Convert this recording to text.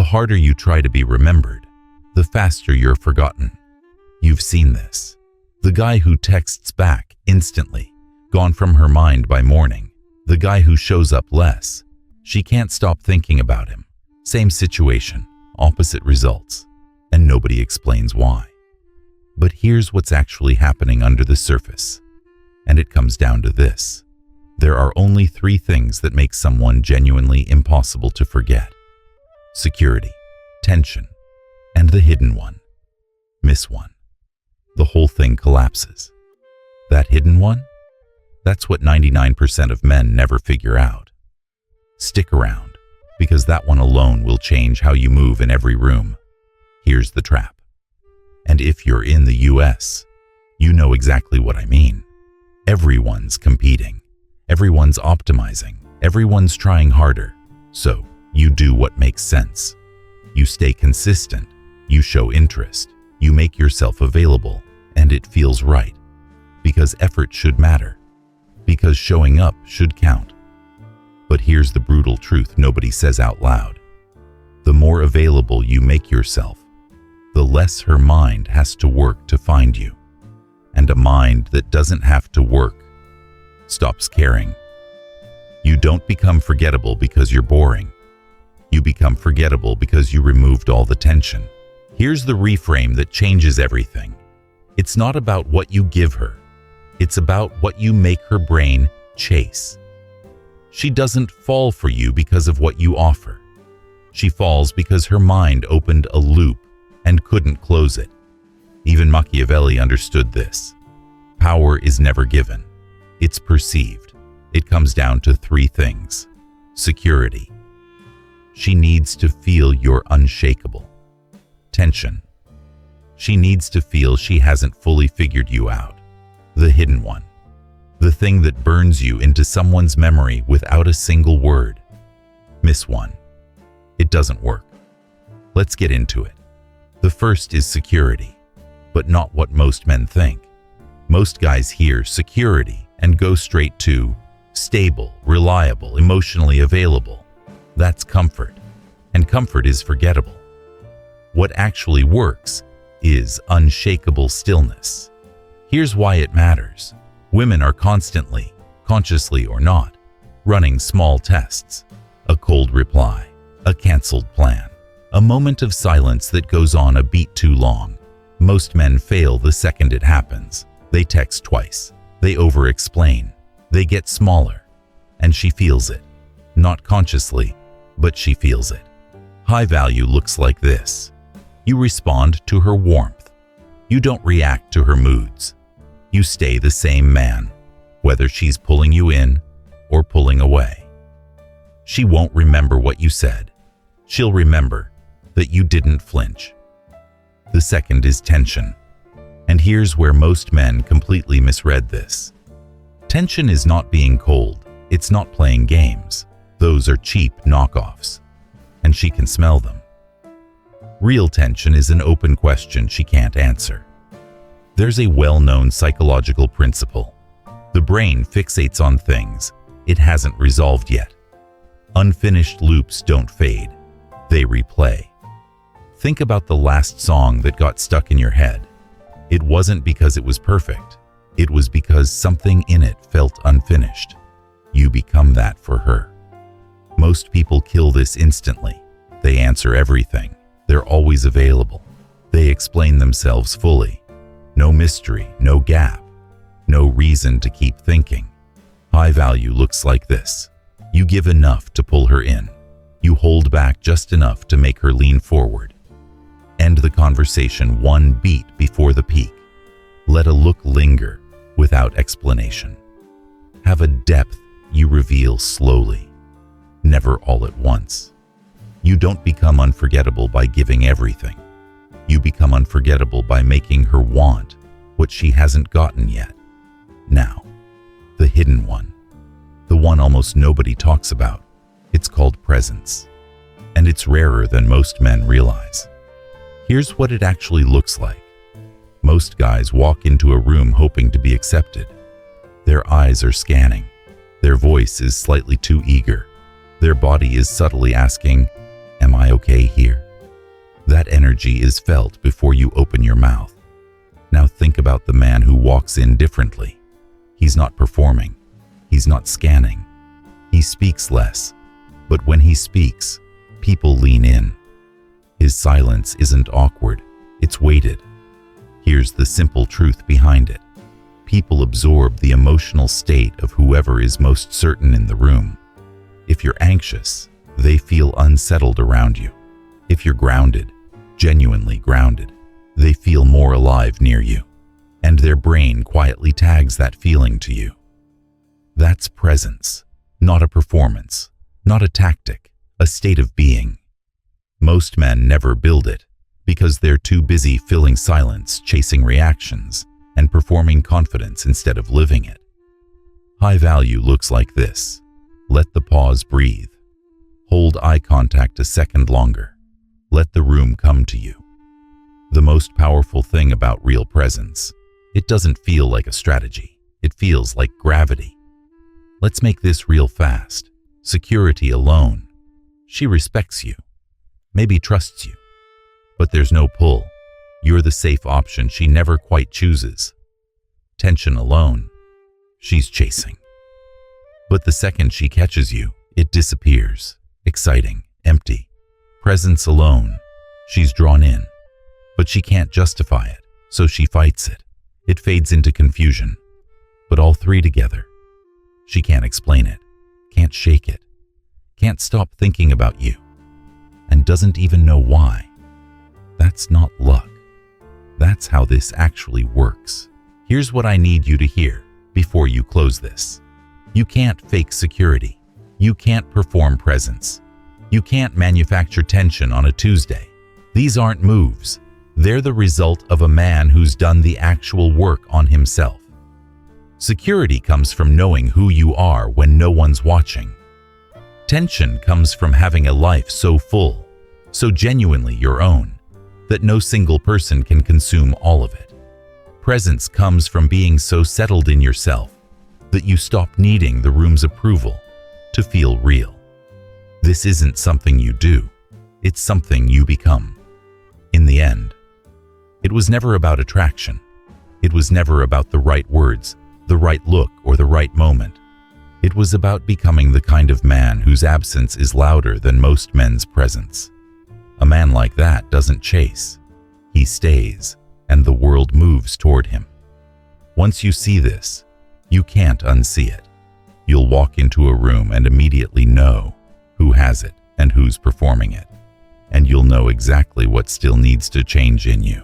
harder you try to be remembered, the faster you're forgotten. You've seen this. The guy who texts back instantly, gone from her mind by morning. The guy who shows up less. She can't stop thinking about him. Same situation, opposite results, and nobody explains why. But here's what's actually happening under the surface. And it comes down to this. There are only 3 things that make someone genuinely impossible to forget. Security, tension, and the hidden one. Miss one. The whole thing collapses. That hidden one? That's what 99% of men never figure out. Stick around, because that one alone will change how you move in every room. Here's the trap. And if you're in the US, you know exactly what I mean. Everyone's competing. Everyone's optimizing. Everyone's trying harder. So, you do what makes sense. You stay consistent. You show interest. You make yourself available. And it feels right. Because effort should matter. Because showing up should count. But here's the brutal truth nobody says out loud. The more available you make yourself, the less her mind has to work to find you. And a mind that doesn't have to work stops caring. You don't become forgettable because you're boring. You become forgettable because you removed all the tension. Here's the reframe that changes everything. It's not about what you give her. It's about what you make her brain chase. She doesn't fall for you because of what you offer. She falls because her mind opened a loop and couldn't close it. Even Machiavelli understood this. Power is never given. It's perceived. It comes down to 3 things. Security. She needs to feel you're unshakable. Tension. She needs to feel she hasn't fully figured you out. The hidden one. The thing that burns you into someone's memory without a single word. Miss one. It doesn't work. Let's get into it. The first is security, but not what most men think. Most guys hear security and go straight to stable, reliable, emotionally available. That's comfort, and comfort is forgettable. What actually works is unshakable stillness. Here's why it matters. Women are constantly, consciously or not, running small tests. A cold reply, a canceled plan, a moment of silence that goes on a beat too long. Most men fail the second it happens. They text twice. They over-explain. They get smaller. And she feels it. Not consciously, but she feels it. High value looks like this. You respond to her warmth. You don't react to her moods. You stay the same man, whether she's pulling you in or pulling away. She won't remember what you said. She'll remember that you didn't flinch. The second is tension. And here's where most men completely misread this. Tension is not being cold. It's not playing games. Those are cheap knockoffs. And she can smell them. Real tension is an open question she can't answer. There's a well-known psychological principle. The brain fixates on things it hasn't resolved yet. Unfinished loops don't fade. They replay. Think about the last song that got stuck in your head. It wasn't because it was perfect. It was because something in it felt unfinished. You become that for her. Most people kill this instantly. They answer everything. They're always available. They explain themselves fully. No mystery, no gap, no reason to keep thinking. High value looks like this. You give enough to pull her in. You hold back just enough to make her lean forward. End the conversation one beat before the peak. Let a look linger without explanation. Have a depth you reveal slowly, never all at once. You don't become unforgettable by giving everything. You become unforgettable by making her want what she hasn't gotten yet. Now, the hidden one. The one almost nobody talks about. It's called presence. And it's rarer than most men realize. Here's what it actually looks like. Most guys walk into a room hoping to be accepted. Their eyes are scanning. Their voice is slightly too eager. Their body is subtly asking, Am I okay here? That energy is felt before you open your mouth. Now think about the man who walks in differently. He's not performing. He's not scanning. He speaks less. But when he speaks, people lean in. His silence isn't awkward. It's weighted. Here's the simple truth behind it. People absorb the emotional state of whoever is most certain in the room. If you're anxious, they feel unsettled around you. If you're grounded, genuinely grounded, they feel more alive near you. And their brain quietly tags that feeling to you. That's presence, not a performance, not a tactic, a state of being. Most men never build it because they're too busy filling silence, chasing reactions, and performing confidence instead of living it. High value looks like this. Let the pause breathe. Hold eye contact a second longer. Let the room come to you. The most powerful thing about real presence, it doesn't feel like a strategy. It feels like gravity. Let's make this real fast. Security alone. She respects you, maybe trusts you, but there's no pull. You're the safe option she never quite chooses. Tension alone. She's chasing. But the second she catches you, it disappears. Exciting, empty. Presence alone. She's drawn in. But she can't justify it, so she fights it. It fades into confusion. But all three together. She can't explain it, can't shake it, can't stop thinking about you, and doesn't even know why. That's not luck. That's how this actually works. Here's what I need you to hear before you close this. You can't fake security. You can't perform presence. You can't manufacture tension on a Tuesday. These aren't moves. They're the result of a man who's done the actual work on himself. Security comes from knowing who you are when no one's watching. Tension comes from having a life so full, so genuinely your own, that no single person can consume all of it. Presence comes from being so settled in yourself that you stop needing the room's approval to feel real. This isn't something you do, it's something you become. In the end, it was never about attraction. It was never about the right words, the right look, or the right moment. It was about becoming the kind of man whose absence is louder than most men's presence. A man like that doesn't chase. He stays, and the world moves toward him. Once you see this, you can't unsee it. You'll walk into a room and immediately know who has it and who's performing it. And you'll know exactly what still needs to change in you.